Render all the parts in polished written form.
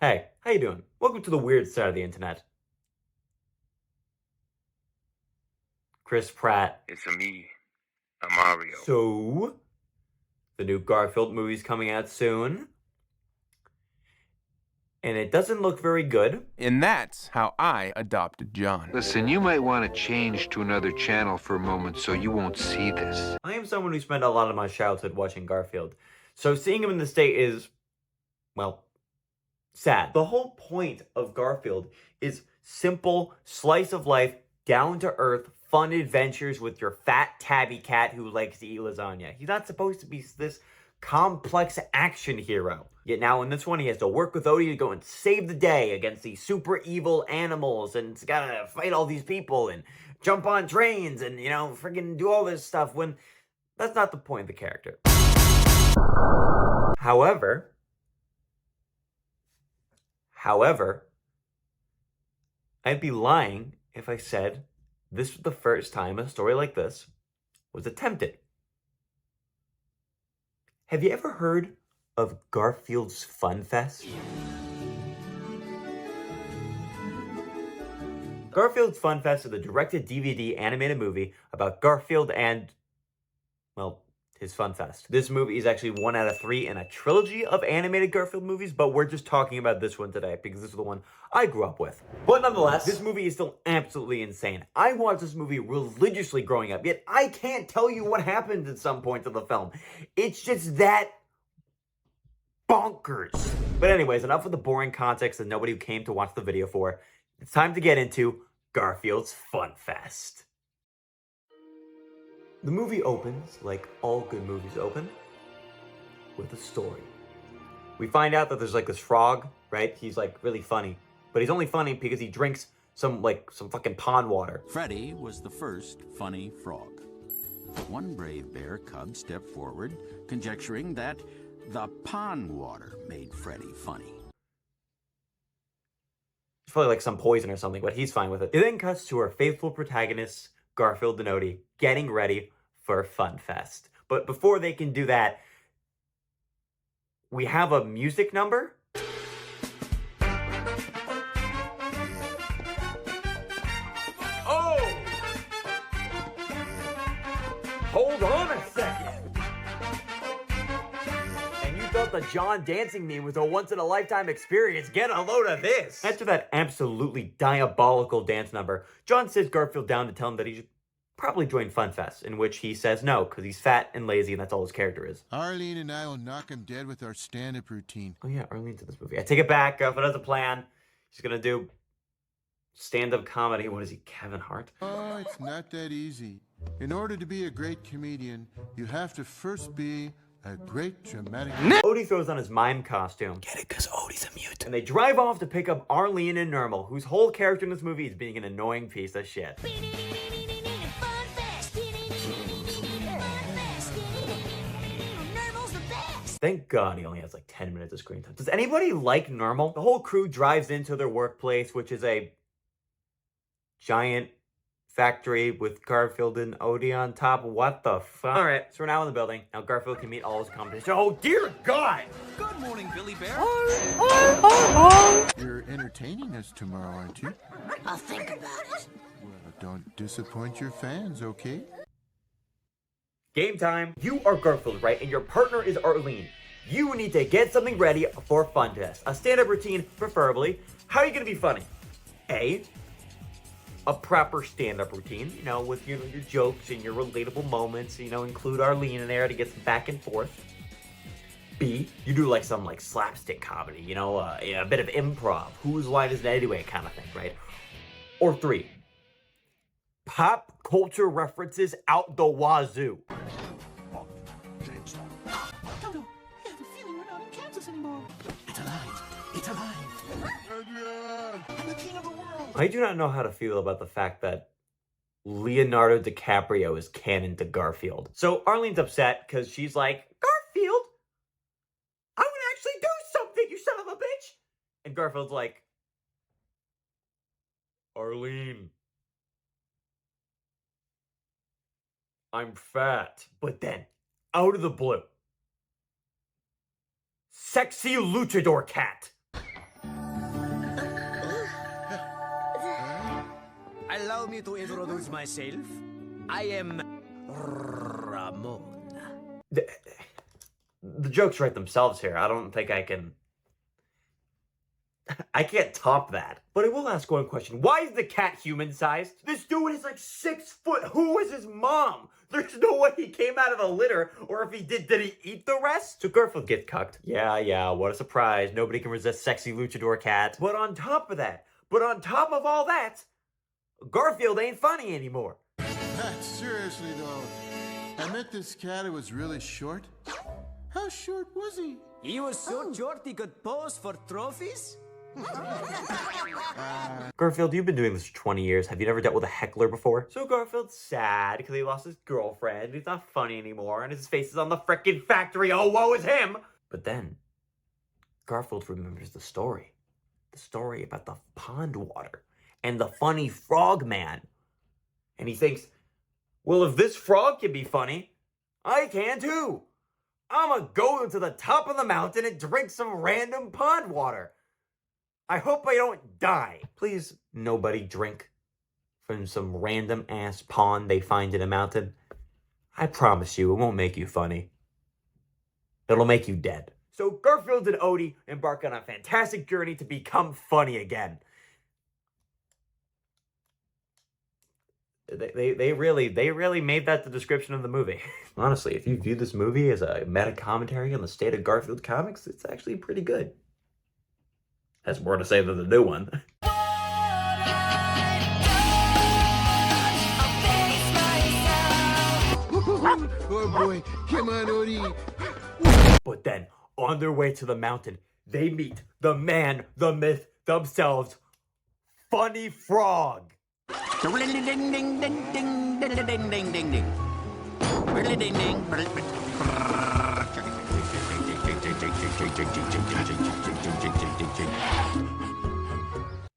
Hey, how you doing? Welcome to the weird side of the internet. Chris Pratt. It's a me, a Mario. So, the new Garfield movie's coming out soon. And it doesn't look very good. And that's how I adopted John. Listen, you might want to change to another channel for a moment so you won't see this. I am someone who spent a lot of my childhood watching Garfield. So seeing him in this state is, well, sad. The whole point of Garfield is simple, slice of life, down to earth, fun adventures with your fat tabby cat who likes to eat lasagna. He's not supposed to be this complex action hero. Yet now in this one, he has to work with Odie to go and save the day against these super evil animals, and he's gotta fight all these people and jump on trains and, freaking do all this stuff when that's not the point of the character. However, I'd be lying if I said this was the first time a story like this was attempted. Have you ever heard of Garfield's Fun Fest? Garfield's Fun Fest is a direct-to-DVD animated movie about Garfield and, well, his Fun Fest. This movie is actually 1 out of 3 in a trilogy of animated Garfield movies, but we're just talking about this one today because this is the one I grew up with. But nonetheless, this movie is still absolutely insane. I watched this movie religiously growing up, yet I can't tell you what happened at some point of the film. It's just that bonkers. But anyways, enough of the boring context that nobody came to watch the video for. It's time to get into Garfield's Fun Fest. The movie opens, like all good movies open, with a story. We find out that there's this frog, right? He's really funny, but he's only funny because he drinks some fucking pond water. Freddy was the first funny frog. One brave bear cub stepped forward, conjecturing that the pond water made Freddy funny. It's probably some poison or something, but he's fine with it. It then cuts to our faithful protagonists, Garfield and Odie, getting ready for Fun Fest. But before they can do that, we have a music number. Oh! Hold on a second. And you thought the John dancing meme was a once-in-a-lifetime experience. Get a load of this. After that absolutely diabolical dance number, John sits Garfield down to tell him that he should probably join Fun Fest, in which he says no, because he's fat and lazy, and that's all his character is. Arlene and I will knock him dead with our stand-up routine. Oh yeah, Arlene's in this movie. I take it back. Garfield has a plan. He's gonna do stand-up comedy. What is he, Kevin Hart? Oh, it's not that easy. In order to be a great comedian, you have to first be a great dramatic... Odie throws on his mime costume. Get it, because Odie's a mute. And they drive off to pick up Arlene and Nermal, whose whole character in this movie is being an annoying piece of shit. Thank God he only has 10 minutes of screen time. Does anybody like Nermal? The whole crew drives into their workplace, which is a giant factory with Garfield and Odie on top. What the fuck? All right, so we're now in the building. Now Garfield can meet all his competition. Oh, dear God! Good morning, Billy Bear. You're entertaining us tomorrow, aren't you? I'll think about it. Well, don't disappoint your fans, okay? Game time. You are Garfield, right? And your partner is Arlene. You need to get something ready for Fun Fest. A stand-up routine, preferably. How are you going to be funny? A proper stand-up routine, with your jokes and your relatable moments, include Arlene in there to get some back and forth. B, you do some slapstick comedy, a bit of improv. Whose line is it anyway kind of thing, right? Or 3, pop culture references out the wazoo. I do not know how to feel about the fact that Leonardo DiCaprio is canon to Garfield. So Arlene's upset because she's like, Garfield, I would actually do something, you son of a bitch. And Garfield's like, Arlene, I'm fat. But then, out of the blue, sexy luchador cat allow me to introduce myself. I am Ramon. The jokes write themselves here. I don't think I can... I can't top that. But I will ask one question. Why is the cat human-sized? This dude is like 6 foot. Who is his mom? There's no way he came out of the litter, or if he did he eat the rest? So Garfield gets cucked. Yeah, what a surprise. Nobody can resist sexy luchador cat. But on top of all that, Garfield ain't funny anymore. Seriously, though. I met this cat who was really short. How short was he? He was so short he could pose for trophies? Garfield, you've been doing this for 20 years. Have you never dealt with a heckler before? So Garfield's sad because he lost his girlfriend. He's not funny anymore, and his face is on the frickin' factory. Oh, woe is him! But then, Garfield remembers the story. The story about the pond water and the funny frog man. And he thinks, well, if this frog can be funny, I can too. I'ma go to the top of the mountain and drink some random pond water. I hope I don't die. Please, nobody drink from some random ass pond they find in a mountain. I promise you, it won't make you funny. It'll make you dead. So Garfield and Odie embark on a fantastic journey to become funny again. They really made that the description of the movie. Honestly, if you view this movie as a meta commentary on the state of Garfield comics, it's actually pretty good. Has more to say than the new one. Oh boy, come on, Odie. But then, on their way to the mountain, they meet the man, the myth, themselves, Funny Frog.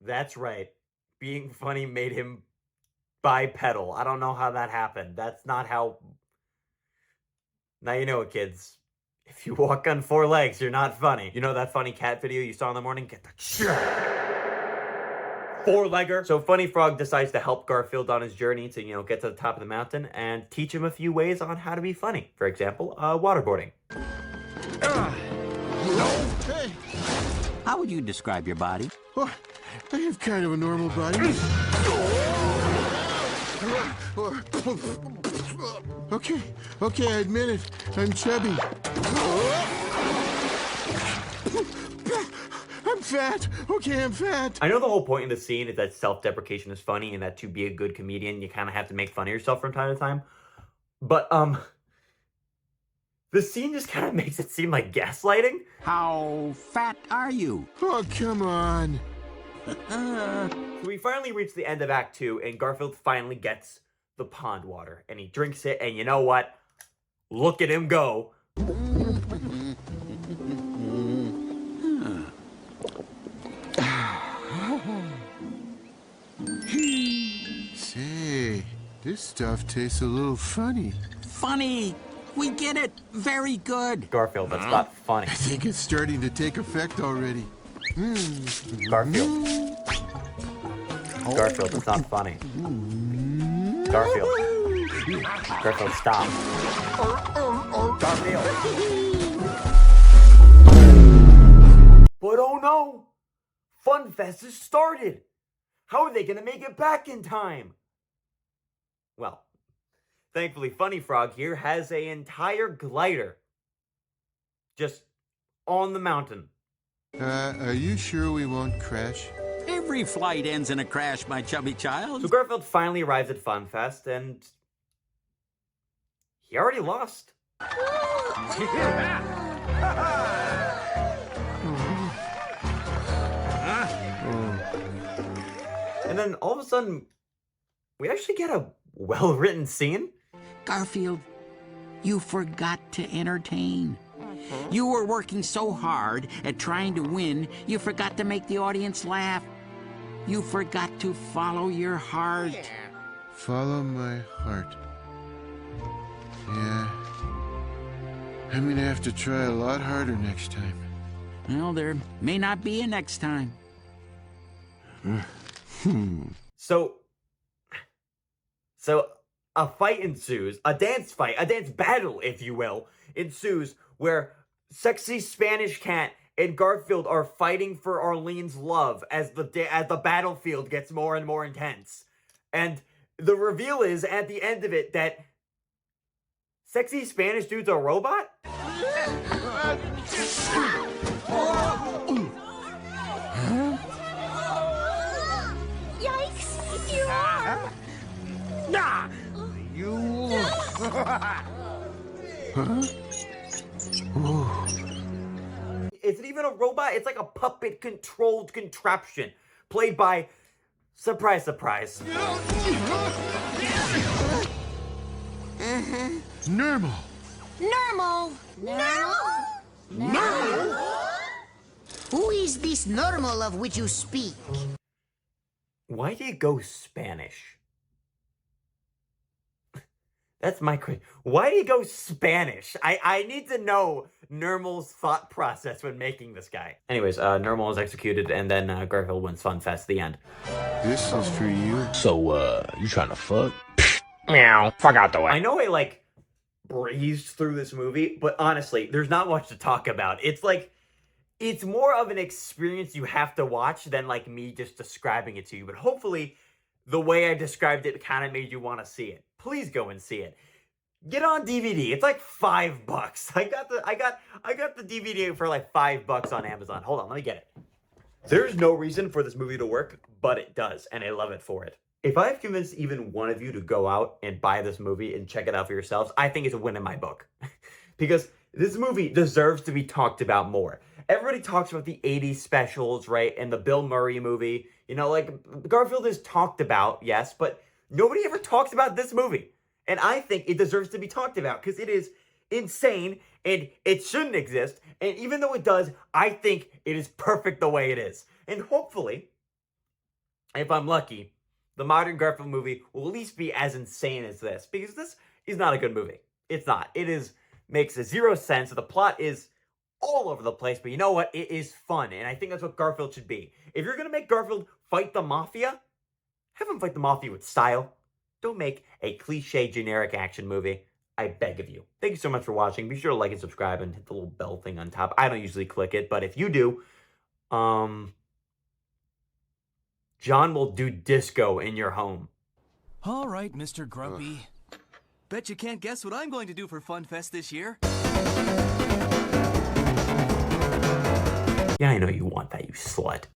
That's right. Being funny made him bipedal. I don't know how that happened. That's not how... Now you know it, kids. If you walk on 4 legs, you're not funny. You know that funny cat video you saw in the morning? Get the shit. 4-legger. So Funny Frog decides to help Garfield on his journey to, get to the top of the mountain and teach him a few ways on how to be funny. For example, waterboarding. Hey, How would you describe your body? oh, I have kind of a normal body. Okay, I admit it. I'm chubby. I'm fat. Okay, I'm fat. I know the whole point of the scene is that self-deprecation is funny and that to be a good comedian, you kind of have to make fun of yourself from time to time. But, the scene just kind of makes it seem like gaslighting. How fat are you? Oh, come on. So we finally reach the end of Act 2, and Garfield finally gets the pond water. And he drinks it, and you know what? Look at him go. Say, this stuff tastes a little funny. Funny! We get it! Very good! Garfield, that's not funny. I think it's starting to take effect already. Garfield. Garfield, that's not funny. Garfield. Garfield, stop. Garfield. But oh no! Fun Fest has started! How are they gonna make it back in time? Well, thankfully Funny Frog here has an entire glider. Just on the mountain. Are you sure we won't crash? Every flight ends in a crash, my chubby child. So Garfield finally arrives at Fun Fest, and he already lost. And then all of a sudden, we actually get a well-written scene. Garfield, you forgot to entertain. You were working so hard at trying to win, you forgot to make the audience laugh. You forgot to follow your heart. Follow my heart. Yeah. I'm gonna have to try a lot harder next time. Well, there may not be a next time. So, So a fight ensues, a dance fight, a dance battle, if you will, ensues where sexy Spanish cat and Garfield are fighting for Arlene's love as the battlefield gets more and more intense. And the reveal is at the end of it that sexy Spanish dude's a robot? Yikes! You are! Nah! You... Is it even a robot? It's like a puppet-controlled contraption played by, surprise, surprise, Normal. Normal! Normal? Who is this normal of which you speak? Why do you go Spanish? That's my question. Why do you go Spanish? I need to know Nermal's thought process when making this guy. Anyways, Nermal is executed, and then Garfield wins Fun Fest. The end. This is for you. So, you trying to fuck? Meow. Fuck out the way. I know I, like, breezed through this movie, but honestly, there's not much to talk about. It's like, it's more of an experience you have to watch than, like, me just describing it to you. But hopefully, the way I described it kind of made you want to see it. Please go and see it. Get on DVD. It's like $5. I got the DVD for like $5 on Amazon. Hold on, let me get it. There's no reason for this movie to work, but it does, and I love it for it. If I've convinced even one of you to go out and buy this movie and check it out for yourselves, I think it's a win in my book. Because this movie deserves to be talked about more. Everybody talks about the 80s specials, right? And the Bill Murray movie. You know, like, Garfield is talked about, yes, but nobody ever talks about this movie. And I think it deserves to be talked about because it is insane and it shouldn't exist. And even though it does, I think it is perfect the way it is. And hopefully, if I'm lucky, the modern Garfield movie will at least be as insane as this. Because this is not a good movie. It's not. Makes zero sense. The plot is all over the place. But you know what? It is fun. And I think that's what Garfield should be. If you're going to make Garfield fight the mafia, have him fight the mafia with style. Don't make a cliche, generic action movie. I beg of you. Thank you so much for watching. Be sure to like and subscribe and hit the little bell thing on top. I don't usually click it, but if you do, John will do disco in your home. All right, Mr. Grumpy. Bet you can't guess what I'm going to do for Fun Fest this year. Yeah, I know you want that, you slut.